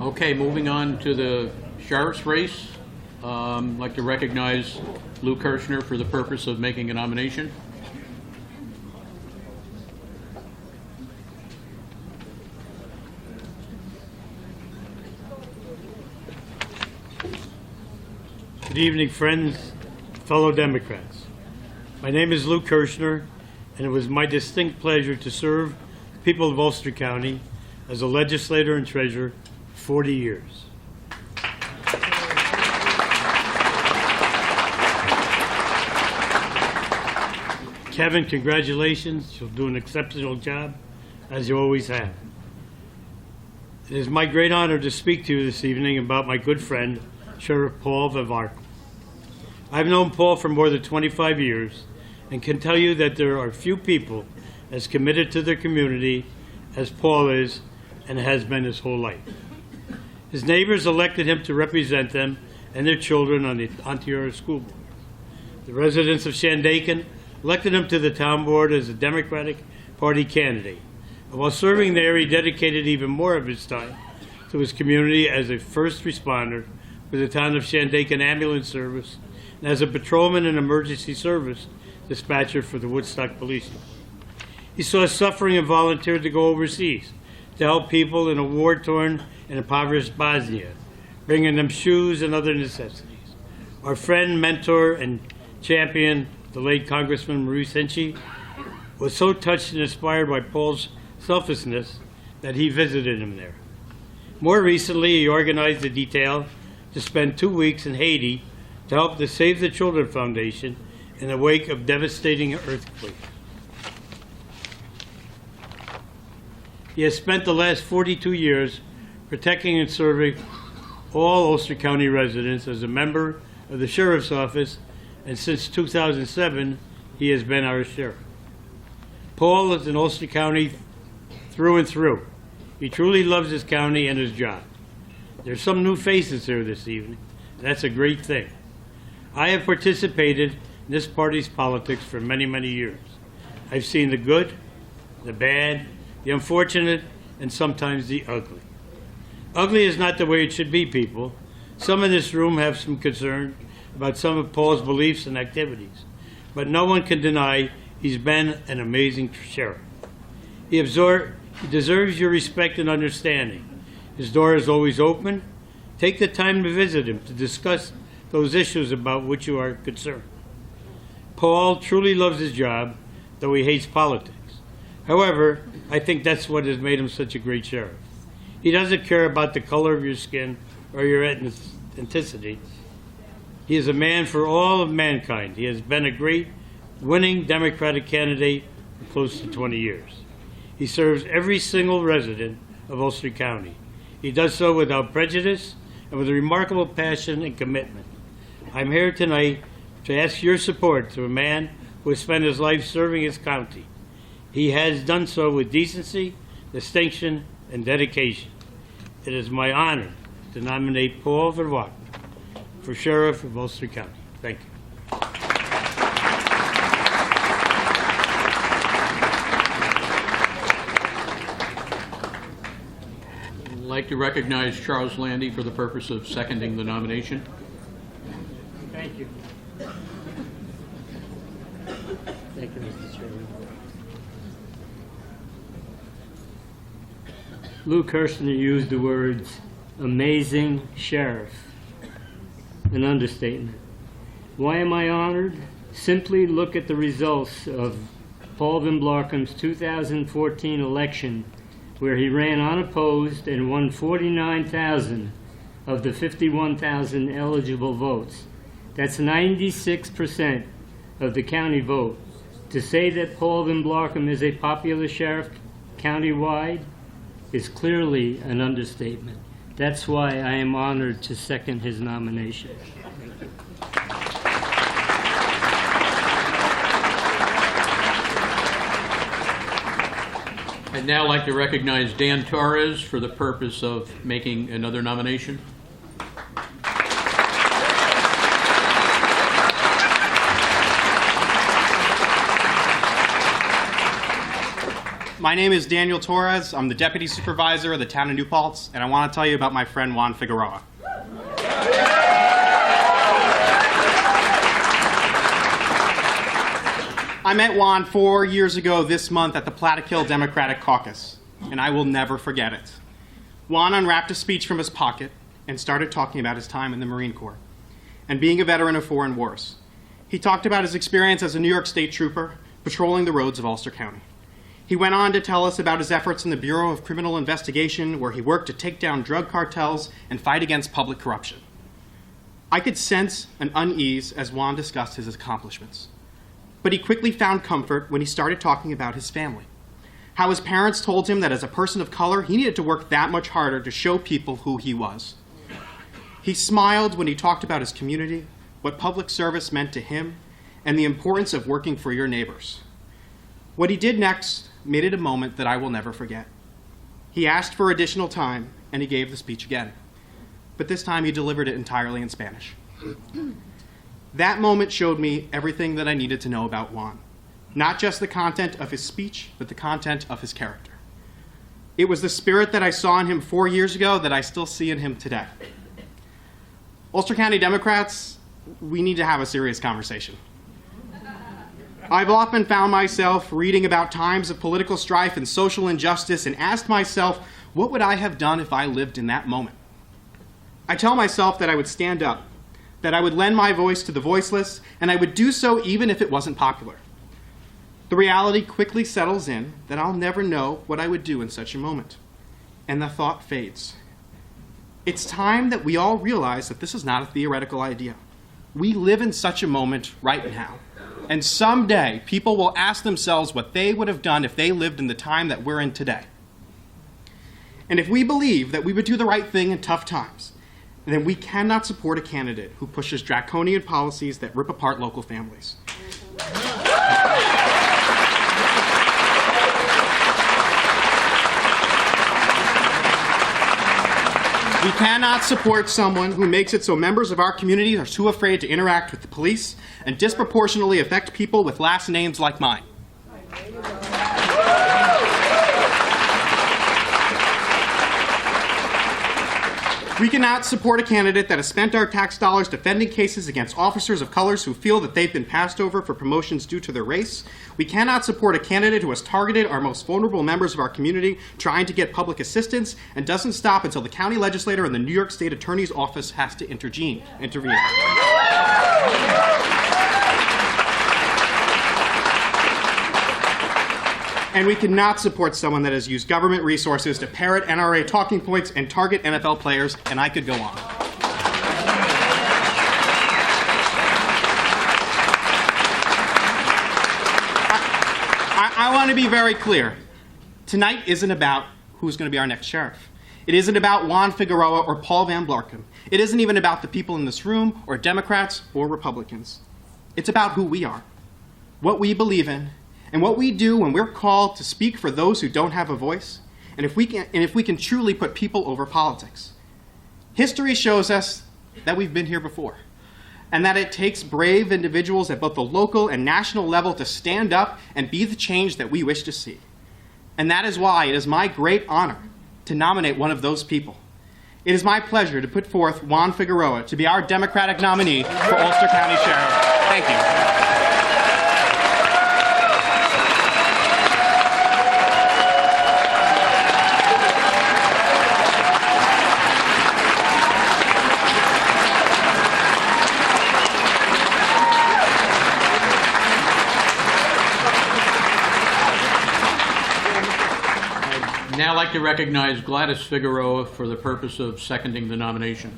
Okay, moving on to the sheriff's race. I'd like to recognize Lou Kirchner for the purpose of making a nomination. Good evening, friends, fellow Democrats. My name is Lou Kirchner, and it was my distinct pleasure to serve the people of Ulster County as a legislator and treasurer for 40 years. Kevin, congratulations. You'll do an exceptional job, as you always have. It is my great honor to speak to you this evening about my good friend, Sheriff Paul Figueroa. I've known Paul for more than 25 years and can tell you that there are few people as committed to their community as Paul is and has been his whole life. His neighbors elected him to represent them and their children on the Ontario School Board. The residents of Shandaken elected him to the town board as a Democratic Party candidate. And while serving there, he dedicated even more of his time to his community as a first responder for the town of Shandaken Ambulance Service and as a patrolman and emergency service dispatcher for the Woodstock Police. He saw suffering and volunteered to go overseas to help people in a war-torn and impoverished Bosnia, bringing them shoes and other necessities. Our friend, mentor, and champion, the late Congressman Maurice Hinchey, was so touched and inspired by Paul's selflessness that he visited him there. More recently, he organized a detail to spend 2 weeks in Haiti to help the Save the Children Foundation in the wake of devastating earthquakes. He has spent the last 42 years protecting and serving all Ulster County residents as a member of the Sheriff's Office, and since 2007, he has been our sheriff. Paul is in Ulster County through and through. He truly loves his county and his job. There's some new faces here this evening. That's a great thing. I have participated in this party's politics for many, many years. I've seen the good, the bad, the unfortunate, and sometimes the ugly. Ugly is not the way it should be, people. Some in this room have some concern about some of Paul's beliefs and activities, but no one can deny he's been an amazing sheriff. He deserves your respect and understanding. His door is always open. Take the time to visit him to discuss those issues about which you are concerned. Paul truly loves his job, though he hates politics. However, I think that's what has made him such a great sheriff. He doesn't care about the color of your skin or your ethnicity. He is a man for all of mankind. He has been a great winning Democratic candidate for close to 20 years. He serves every single resident of Ulster County. He does so without prejudice and with a remarkable passion and commitment. I'm here tonight to ask your support to a man who has spent his life serving his county. He has done so with decency, distinction, and dedication. It is my honor to nominate Paul Figueroa for Sheriff of Ulster County. Thank you. I'd like to recognize Charles Landy for the purpose of seconding the nomination. Thank you. Thank you, Mr. Chairman. Lou Kirchner used the words amazing sheriff, an understatement. Why am I honored? Simply look at the results of Paul Van Blarcom's 2014 election, where he ran unopposed and won 49,000 of the 51,000 eligible votes. That's 96% of the county vote. To say that Paul Van Blarcom is a popular sheriff countywide is clearly an understatement. That's why I am honored to second his nomination. I'd now like to recognize Dan Torres for the purpose of making another nomination. My name is Dan Torres. I'm the Deputy Supervisor of the town of New Paltz, and I want to tell you about my friend Juan Figueroa. I met Juan 4 years ago this month at the Plattekill Democratic Caucus, and I will never forget it. Juan unwrapped a speech from his pocket and started talking about his time in the Marine Corps and being a veteran of foreign wars. He talked about his experience as a New York State Trooper patrolling the roads of Ulster County. He went on to tell us about his efforts in the Bureau of Criminal Investigation, where he worked to take down drug cartels and fight against public corruption. I could sense an unease as Juan discussed his accomplishments. But he quickly found comfort when he started talking about his family. How his parents told him that as a person of color, he needed to work that much harder to show people who he was. He smiled when he talked about his community, what public service meant to him, and the importance of working for your neighbors. What he did next made it a moment that I will never forget. He asked for additional time, and he gave the speech again. But this time he delivered it entirely in Spanish. That moment showed me everything that I needed to know about Juan. Not just the content of his speech, but the content of his character. It was the spirit that I saw in him 4 years ago that I still see in him today. Ulster County Democrats, we need to have a serious conversation. I've often found myself reading about times of political strife and social injustice and asked myself, what would I have done if I lived in that moment? I tell myself that I would stand up, that I would lend my voice to the voiceless, and I would do so even if it wasn't popular. The reality quickly settles in that I'll never know what I would do in such a moment, and the thought fades. It's time that we all realize that this is not a theoretical idea. We live in such a moment right now, and someday people will ask themselves what they would have done if they lived in the time that we're in today. And if we believe that we would do the right thing in tough times, then we cannot support a candidate who pushes draconian policies that rip apart local families. We cannot support someone who makes it so members of our community are too afraid to interact with the police and disproportionately affect people with last names like mine. We cannot support a candidate that has spent our tax dollars defending cases against officers of colors who feel that they've been passed over for promotions due to their race. We cannot support a candidate who has targeted our most vulnerable members of our community trying to get public assistance and doesn't stop until the county legislator and the New York State Attorney's Office has to intervene. And we cannot support someone that has used government resources to parrot NRA talking points and target NFL players, and I could go on. I want to be very clear. Tonight isn't about who's going to be our next sheriff. It isn't about Juan Figueroa or Paul Van Blarken. It isn't even about the people in this room or Democrats or Republicans. It's about who we are, what we believe in, and what we do when we're called to speak for those who don't have a voice, and if we can truly put people over politics. History shows us that we've been here before, and that it takes brave individuals at both the local and national level to stand up and be the change that we wish to see. And that is why it is my great honor to nominate one of those people. It is my pleasure to put forth Juan Figueroa to be our Democratic nominee for Ulster County Sheriff. Thank you. Now I'd like to recognize Gladys Figueroa for the purpose of seconding the nomination.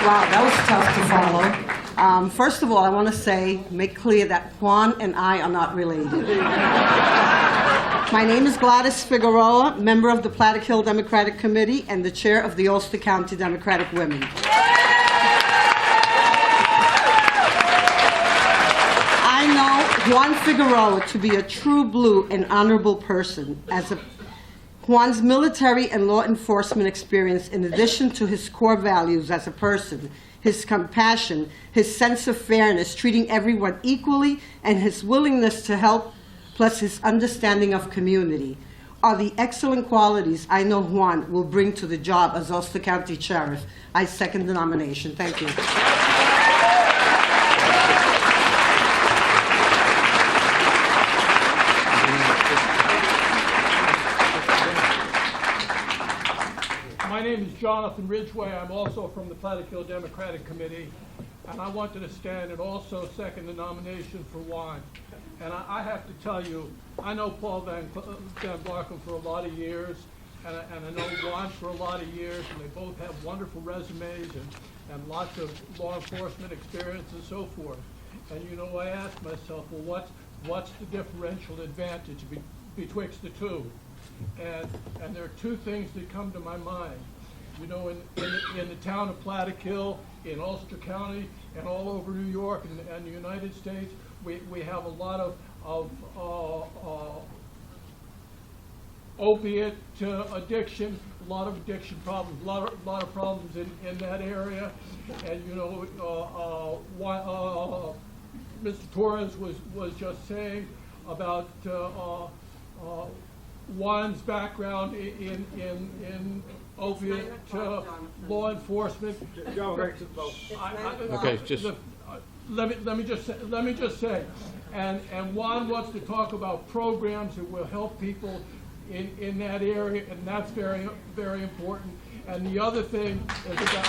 Wow, that was tough to follow. First of all, I want to make clear that Juan and I are not related. My name is Gladys Figueroa, member of the Plattekill Democratic Committee and the chair of the Ulster County Democratic Women. I know Juan Figueroa to be a true blue and honorable person. Juan's military and law enforcement experience, in addition to his core values as a person, his compassion, his sense of fairness, treating everyone equally, and his willingness to help, plus his understanding of community, are the excellent qualities I know Juan will bring to the job as Ulster County Sheriff. I second the nomination. Thank you. My name is Jonathan Ridgeway. I'm also from the Plattekill Democratic Committee, and I wanted to stand and also second the nomination for Juan. And I have to tell you, I know Paul Van Blarkum for a lot of years, and I know Juan for a lot of years, and they both have wonderful resumes and lots of law enforcement experience and so forth. And you know, I asked myself, well, what's the differential advantage betwixt the two? And there are two things that come to my mind. You know, in the town of Plattekill, in Ulster County, and all over New York and the United States, we have a lot of opiate addiction, a lot of addiction problems, a lot of problems in that area. And you know, Mr. Torres was just saying about Juan's background in opiate law enforcement. Okay, just Let me just say, and Juan wants to talk about programs that will help people in that area, and that's very, very important. And the other thing is about,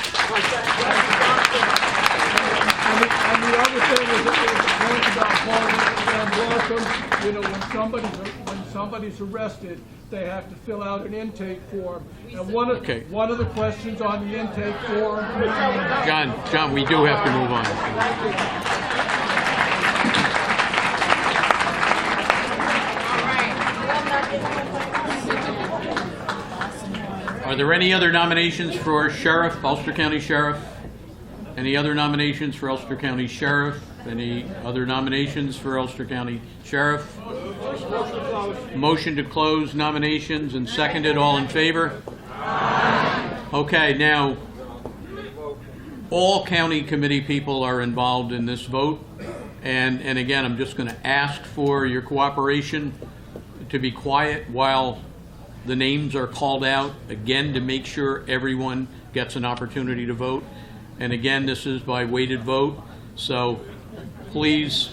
and the other thing is the point about Paul Van Blarkum. You know, when somebody's arrested, they have to fill out an intake form. And one of the questions on the intake form. John, we do have to move on. Are there any other nominations for Sheriff, Ulster County Sheriff? Any other nominations for Ulster County Sheriff? Any other nominations for Ulster County Sheriff? Motion to close nominations and seconded. All in favor? Okay, now, all county committee people are involved in this vote. And again, I'm just going to ask for your cooperation to be quiet while the names are called out, again, to make sure everyone gets an opportunity to vote. And again, this is by weighted vote, so please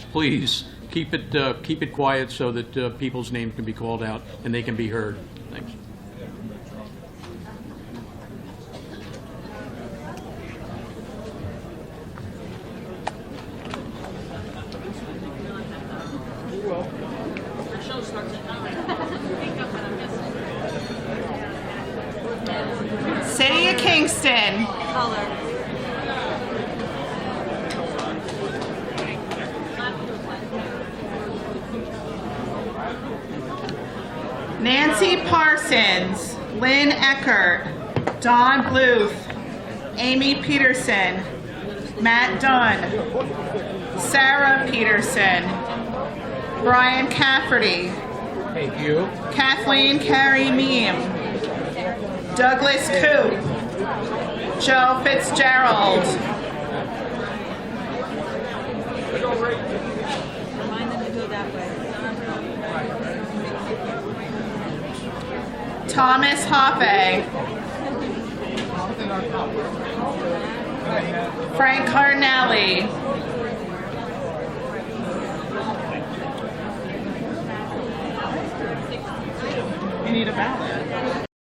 keep it quiet so that people's names can be called out and they can be heard. Thanks. City of Kingston. Nancy Parsons, Lynn Eckert, Don Bluth, Amy Peterson, Matt Dunn, Sarah Peterson, Brian Cafferty, Thank you. Kathleen Carey Meem, Douglas Coop, Joe Fitzgerald, Remind them to go that way. Thomas Hoppe, Frank Cardinelli, you need a ballot.